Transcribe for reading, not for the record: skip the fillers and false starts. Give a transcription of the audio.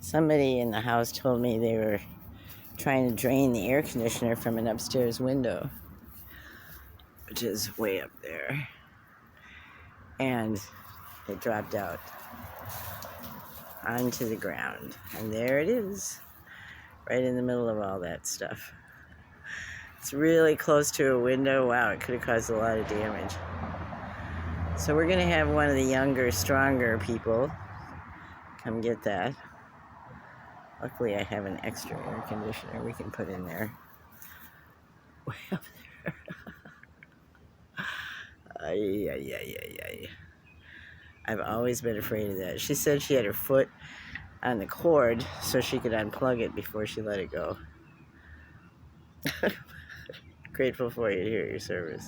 Somebody in the house told me they were trying to drain the air conditioner from an upstairs window, which is way up there, and it dropped out onto the ground, and there it is, right in the middle of all that stuff. It's really close to a window. Wow, it could have caused a lot of damage. So we're gonna have one of the younger, stronger people come get that. Luckily I have an extra air conditioner we can put in there. Way up there. Ay, ay, ay, ay, ay. I've always been afraid of that. She said she had her foot on the cord so she could unplug it before she let it go. Grateful for you to hear your service.